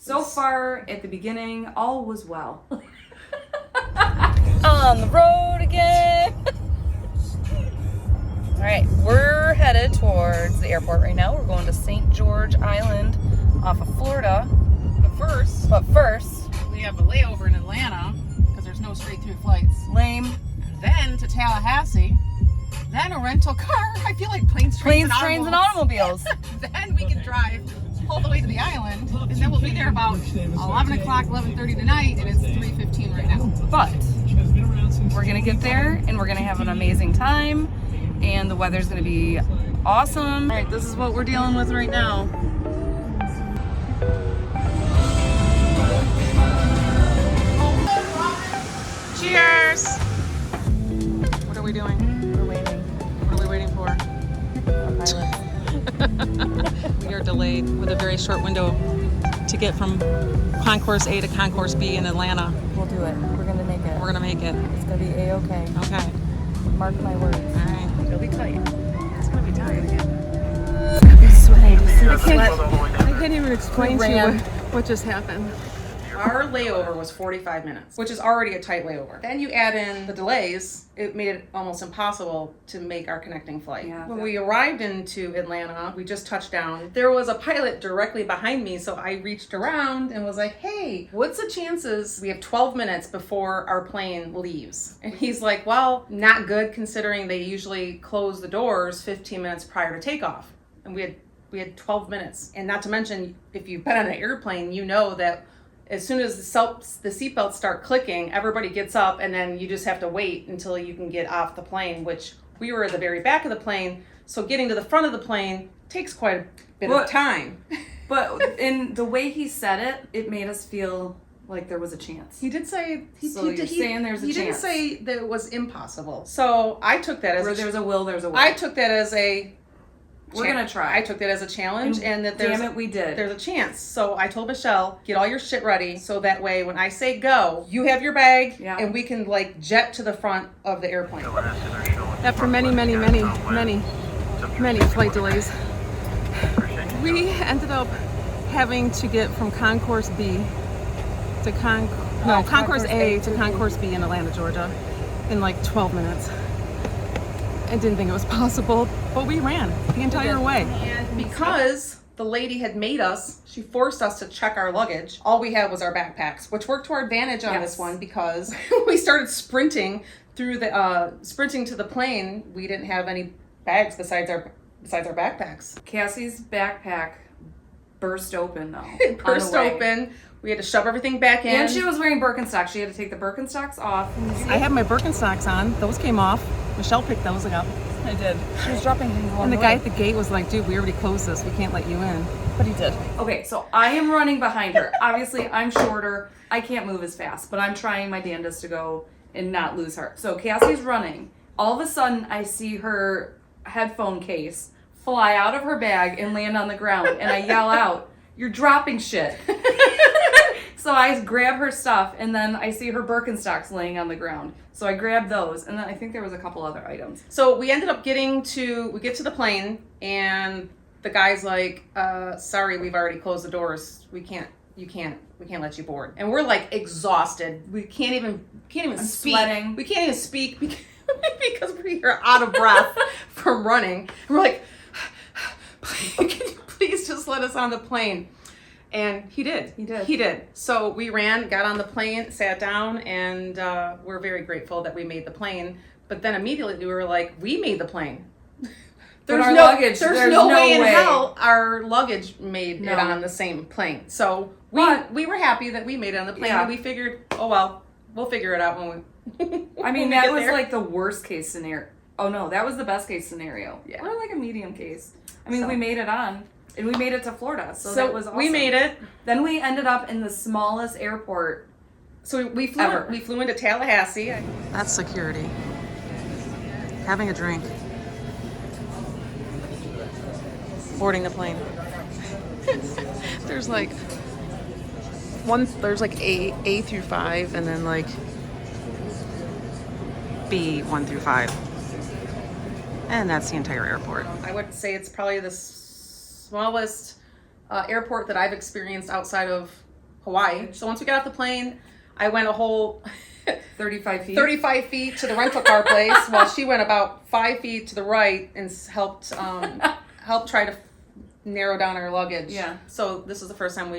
So far at the beginning, all was well. On the road again. All right, we're headed towards the airport right now. We're going to St. George Island off of Florida. But first, we have a layover in Atlanta because there's no straight through flights. lame. Then to Tallahassee. Then a rental car. I feel like planes, trains, Trains, and automobiles. Then we can drive all the way to the island, and then we'll be there about 11 o'clock, 11:30 tonight, and it's 3:15 right now. But we're gonna get there, and we're gonna have an amazing time, and the weather's gonna be awesome. All right, this is what we're dealing with right now. Cheers! What are we doing? We're waiting. What are we waiting for? A pilot. We are delayed with a very short window to get from Concourse A to Concourse B in Atlanta. We'll do it. We're gonna make it. We're gonna make it. It's gonna be a-okay. Okay. Mark my words. All right. It'll be tight. It's gonna be tight again. I'm sweating. Do you see the sweat? I can't even explain to you ran. what just happened. Our layover was 45 minutes, which is already a tight layover. Then you add in the delays, it made it almost impossible to make our connecting flight. Yeah. When we arrived into Atlanta, we just touched down. There was a pilot directly behind me, so I reached around and was like, hey, what's the chances we have 12 minutes before our plane leaves? And he's like, well, not good considering they usually close the doors 15 minutes prior to takeoff. And we had 12 minutes. And not to mention, if you've been on an airplane, you know that as soon as the seatbelts start clicking, everybody gets up, and then you just have to wait until you can get off the plane, which we were at the very back of the plane, so getting to the front of the plane takes quite a bit of time. But in the way he said it, it made us feel like there was a chance. He did say... Saying there's a He didn't chance. say that it was impossible. So I took that as Where there's a will, there's a way. I took that as a... We're gonna try. I took that as a challenge, and that damn it, we did. There's a chance. So I told Michelle, get all your shit ready, so that way when I say go, you have your bag, and we can like jet to the front of the airplane. After many flight delays, we ended up having to get from Concourse B to Concourse A to Concourse B in Atlanta, Georgia, in like 12 minutes. I didn't think it was possible, but we ran the entire way. And because the lady had made us, she forced us to check our luggage. All we had was our backpacks, which worked to our advantage on this one because we started sprinting through the sprinting to the plane. We didn't have any bags besides our backpacks. Cassie's backpack burst open though. It burst open. We had to shove everything back in. And she was wearing Birkenstocks. She had to take the Birkenstocks off. I had my Birkenstocks on. Those came off. Michelle picked those up. I did. She was dropping things along And the the guy way. at the gate was like, dude, we already closed this. We can't let you in. But he did. Okay, so I am running behind her. Obviously, I'm shorter. I can't move as fast, but I'm trying my damnedest to go and not lose her. So Cassie's running. All of a sudden, I see her headphone case fly out of her bag and land on the ground, and I yell out, "You're dropping shit." So I grab her stuff, and then I see her Birkenstocks laying on the ground. So I grab those, and then I think there was a couple other items. So we ended up we get to the plane, and the guy's like, sorry, we've already closed the doors. We can't let you board. And we're like exhausted. We can't even speak. Sweating. We can't even speak because we're out of breath from running. And we're like, can you please just let us on the plane? And he did. He did. So we ran, got on the plane, sat down, and we're very grateful that we made the plane. But then immediately we were like, we made the plane. There's no way in hell our luggage made it on the same plane. So we were happy that we made it on the plane. Yeah. And we figured, oh well, we'll figure it out when we I mean, when we that get was there. like the worst case scenario. Oh no, that was the best case scenario. Yeah. Or like a medium case. I mean, So- we made it on. And we made it to Florida, so that was awesome. We made it. Then we ended up in the smallest airport. So we flew into Tallahassee. That's security. Having a drink. Boarding the plane. There's like A through 5, and then like B 1 through 5. And that's the entire airport. I would say it's probably the smallest airport that I've experienced outside of Hawaii. So once we got off the plane, I went a whole 35 feet. 35 feet to the rental car place, while she went about 5 feet to the right and helped try to narrow down our luggage. Yeah. So this is the first time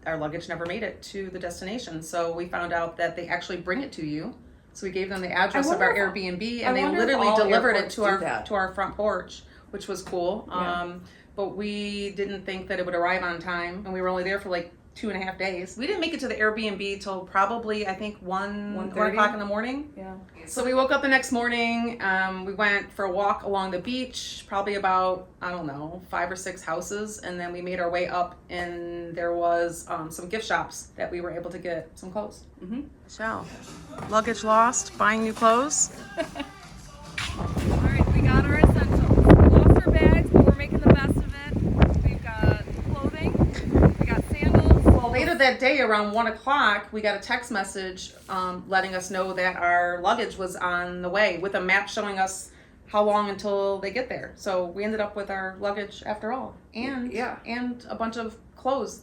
our luggage never made it to the destination. So we found out that they actually bring it to you. So we gave them the address of our Airbnb, and they literally delivered it to our front porch, which was cool. Yeah. But we didn't think that it would arrive on time, and we were only there for like 2.5 days. We didn't make it to the Airbnb till probably, I think, 1 o'clock in the morning. Yeah. So we woke up the next morning. We went for a walk along the beach, probably about, I don't know, 5 or 6 houses. And then we made our way up, and there was some gift shops that we were able to get some clothes. Mm-hmm. Michelle, luggage lost, buying new clothes. All right, we got our essentials. We lost our bags, but we're making the best of it. We've got clothing. We got sandals. Well, later that day, around 1 o'clock, we got a text message letting us know that our luggage was on the way, with a map showing us how long until they get there. So we ended up with our luggage after all, and a bunch of clothes.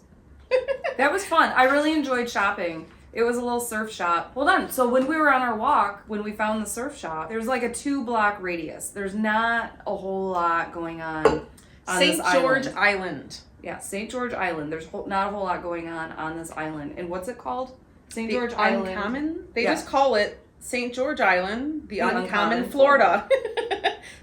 That was fun. I really enjoyed shopping. It was a little surf shop. Hold on. So when we were on our walk, when we found the surf shop, there's like a 2-block radius. There's not a whole lot going on St. George Island. Yeah, St. George Island. There's not a whole lot going on this island. And what's it called? St. George Island. Uncommon? They just call it St. George Island, the Uncommon, Florida.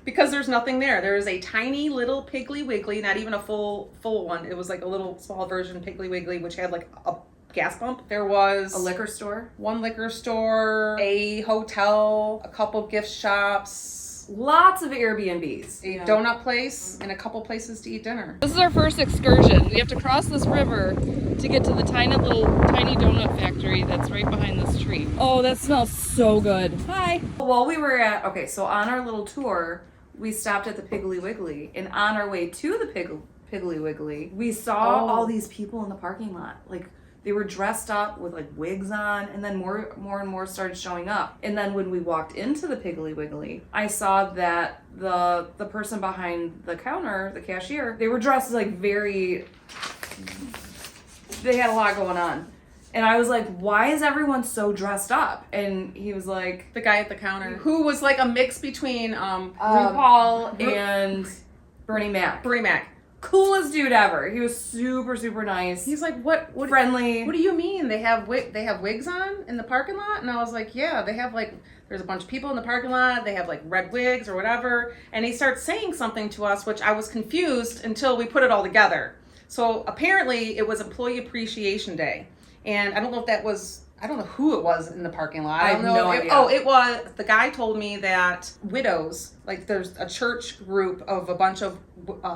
Because there's nothing there. There is a tiny little Piggly Wiggly, not even a full one. It was like a little small version Piggly Wiggly, which had like a gas pump. There was a liquor store, 1 liquor store, a hotel, a couple gift shops, lots of Airbnbs, a donut place, and a couple places to eat dinner. This is our first excursion. We have to cross this river to get to the tiny donut factory that's right behind this tree. Oh, that smells so good. Hi. While we were so on our little tour, we stopped at the Piggly Wiggly, and on our way to the Piggly Wiggly, we saw all these people in the parking lot. Like, they were dressed up with like wigs on, and then more and more started showing up. And then when we walked into the Piggly Wiggly, I saw that the person behind the counter, the cashier, they were dressed like they had a lot going on. And I was like, why is everyone so dressed up? And he was like, the guy at the counter, who was like a mix between RuPaul and Bernie Mac. Coolest dude ever. He was super, super nice. He's like, what friendly. What do you mean? They have wigs on in the parking lot? And I was like, yeah, they have like, there's a bunch of people in the parking lot. They have like red wigs or whatever. And he starts saying something to us, which I was confused until we put it all together. So apparently it was Employee Appreciation Day. And I don't know if that was, I don't know who it was in the parking lot. I have no idea. It was, the guy told me that widows, like there's a church group of a bunch of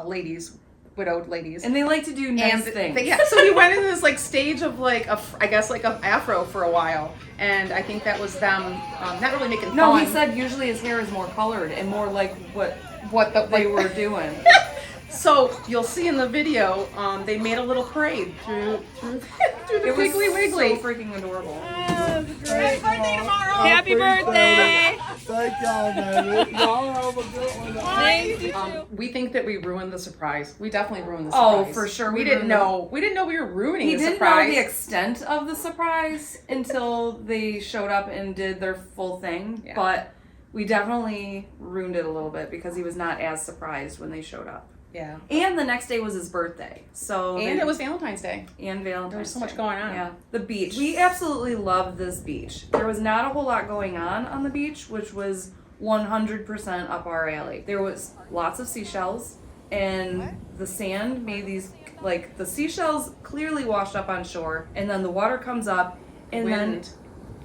ladies, widowed ladies. And they like to do nice things. So he went into this like stage of like, I guess like an afro for a while. And I think that was them not really making fun. No, he said usually his hair is more colored and more like what they were doing. So you'll see in the video, they made a little parade through the Piggly Wiggly. So freaking adorable. Happy birthday tomorrow! Happy birthday! Thank y'all, man. Y'all have a good one. Thank you. We think that we ruined the surprise. We definitely ruined the surprise. Oh, for sure. We didn't know we were ruining the surprise. He didn't know the extent of the surprise until they showed up and did their full thing. Yeah. But we definitely ruined it a little bit because he was not as surprised when they showed up. Yeah. And the next day was his birthday. And it was Valentine's Day. There was so much going on. Yeah. The beach. We absolutely love this beach. There was not a whole lot going on the beach, which was 100% up our alley. There was lots of seashells, and the sand made these, like, the seashells clearly washed up on shore, and then the water comes up, and then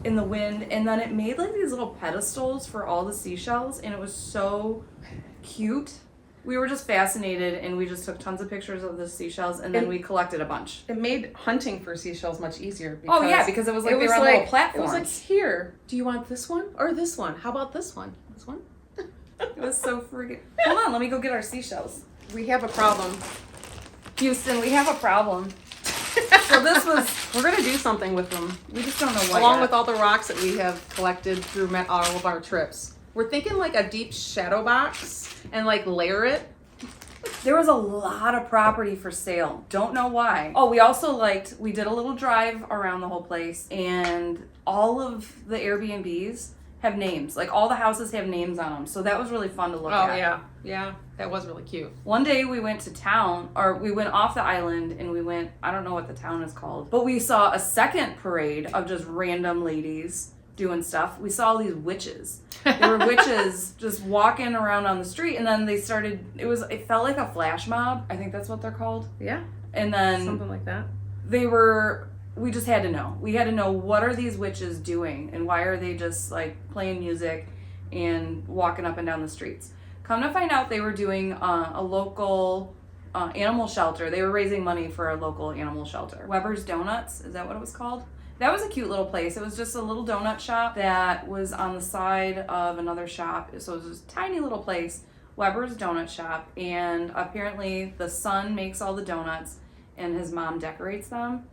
in the wind, and then it made like these little pedestals for all the seashells, and it was so cute. We were just fascinated, and we just took tons of pictures of the seashells, and then we collected a bunch. It made hunting for seashells much easier. Because it was like they were on little platforms. It was like, here, do you want this one or this one? How about this one? This one? It was so freaking... Hold on, let me go get our seashells. We have a problem. Houston, we have a problem. So we're going to do something with them. We just don't know what Along with all the rocks that we have collected through all of our trips. We're thinking like a deep shadow box and like layer it. There was a lot of property for sale. Don't know why. Oh, we did a little drive around the whole place, and all of the Airbnbs have names. Like, all the houses have names on them. So that was really fun to look at. Oh, yeah. Yeah, that was really cute. One day we went to town, or we went off the island, and we went, I don't know what the town is called, but we saw a second parade of just random ladies doing stuff. We saw all these witches. There were witches just walking around on the street, and then they started, it felt like a flash mob. I think that's what they're called. Yeah. And then something like that. We just had to know. We had to know, what are these witches doing, and why are they just like playing music and walking up and down the streets? Come to find out, they were doing a local animal shelter. They were raising money for a local animal shelter. Weber's Donuts, is that what it was called? That was a cute little place. It was just a little donut shop that was on the side of another shop. So it was just a tiny little place, Weber's Donut Shop. And apparently the son makes all the donuts and his mom decorates them.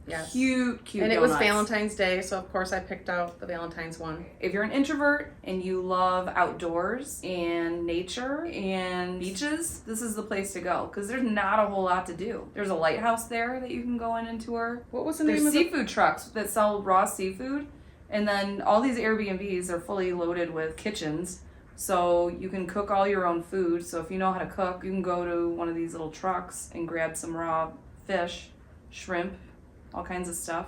Yes. Cute And it donuts. was Valentine's Day, so of course I picked out the Valentine's one. If you're an introvert and you love outdoors and nature and beaches, this is the place to go, because there's not a whole lot to do. There's a lighthouse there that you can go in and tour. What was the There's name of seafood trucks that sell raw seafood, and then all these Airbnbs are fully loaded with kitchens, so you can cook all your own food. So if you know how to cook, you can go to one of these little trucks and grab some raw fish, shrimp, all kinds of stuff.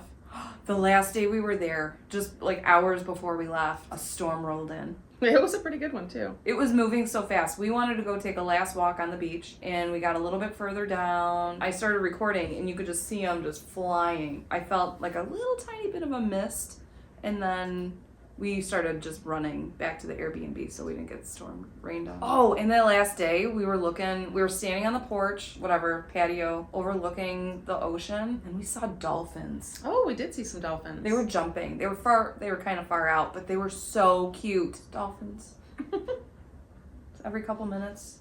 The last day we were there, just like hours before we left, a storm rolled in. It was a pretty good one too. It was moving so fast. We wanted to go take a last walk on the beach, and we got a little bit further down. I started recording, and you could just see them just flying. I felt like a little tiny bit of a mist, and then we started just running back to the Airbnb so we didn't get storm rained on. Oh, and the last day we were standing on the porch, patio, overlooking the ocean, and we saw dolphins. Oh, we did see some dolphins. They were jumping. They were kind of far out, but they were so cute. Dolphins. Every couple minutes.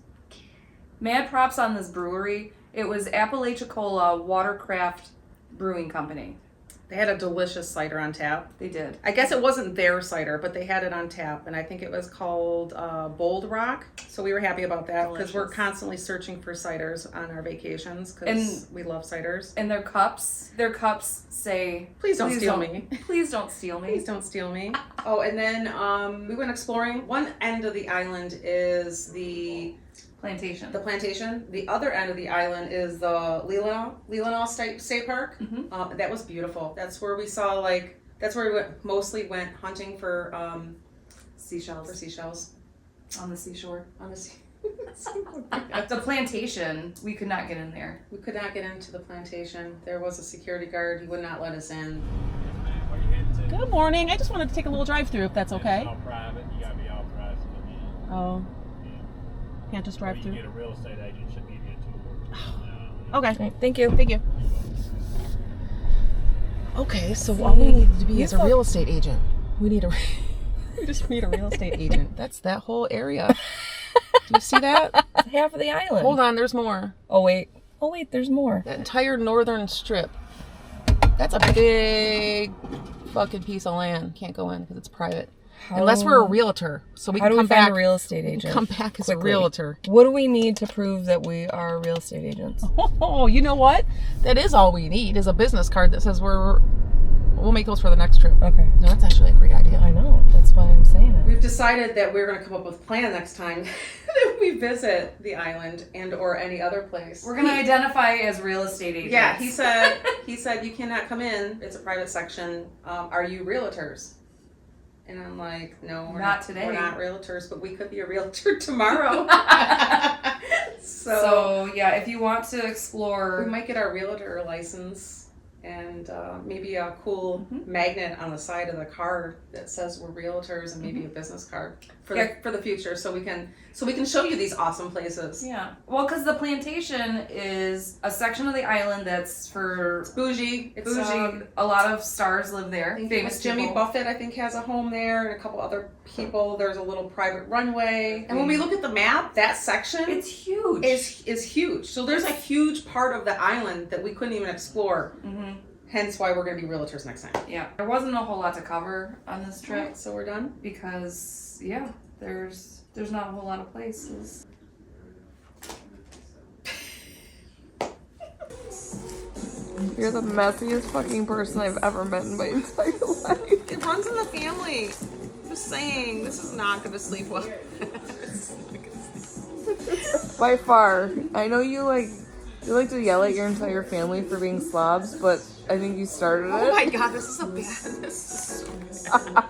Mad props on this brewery. It was Apalachicola Watercraft Brewing Company. They had a delicious cider on tap. They did. I guess it wasn't their cider, but they had it on tap, and I think it was called Bold Rock. So we were happy about that, because we're constantly searching for ciders on our vacations, because we love ciders. And their cups say, Please don't steal me. Please don't steal me. Please don't steal me. Oh, and then we went exploring. One end of the island is the plantation. The other end of the island is the Leelanau State Park. Mm-hmm. That was beautiful. That's where we saw mostly went hunting for seashells. On the seashore. On the sea. The plantation, we could not get in there. We could not get into the plantation. There was a security guard. He would not let us in. Good morning. I just wanted to take a little drive through, if that's okay. It's all private. You gotta be authorized to come in. Oh, can't just drive You through. get a real estate agent should give you a tour. Okay. Thank you. Thank you. Okay, so all we need to be is a real estate agent. We just need a real estate agent. That's that whole area. Do you see that? Half of the island. Hold on, there's more. Oh wait, there's more. That entire northern strip. That's a big fucking piece of land. Can't go in because it's private. Unless we're a realtor, so we How can do come we find back. a real estate agent? Come back as quickly? a realtor. What do we need to prove that we are real estate agents? Oh, you know what? That is all we need is a business card that says we'll make those for the next trip. Okay. No, that's actually a great idea. I know. That's why I'm saying it. We've decided that we're going to come up with a plan next time that we visit the island and or any other place. We're gonna identify as real estate agents. Yeah, he said you cannot come in. It's a private section. Are you realtors? And I'm like, no, we're Not today. We're not realtors, but we could be a realtor tomorrow. So yeah, if you want to explore, we might get our realtor license and maybe a cool magnet on the side of the card that says we're realtors, and maybe a business card for the future, so we can show you these awesome places. yeah. Well, because the plantation is a section of the island that's for It's bougie. It's bougie. A lot of stars live there. I think Famous Jimmy people. Buffett, I think, has a home there, and a couple other people. There's a little private runway. And when we look at the map, that section It's huge. is huge. So there's a huge part of the island that we couldn't even explore. Mm-hmm. Hence why we're going to be realtors next time. Yeah. There wasn't a whole lot to cover on this trip Right, so we're done. because there's not a whole lot of places. You're the messiest fucking person I've ever met in my entire life. It runs in the family. Just saying, this is not gonna sleep well. By far. I know you like to yell at your entire family for being slobs, but I think you started it. Oh my god, this is a bad. This is so bad.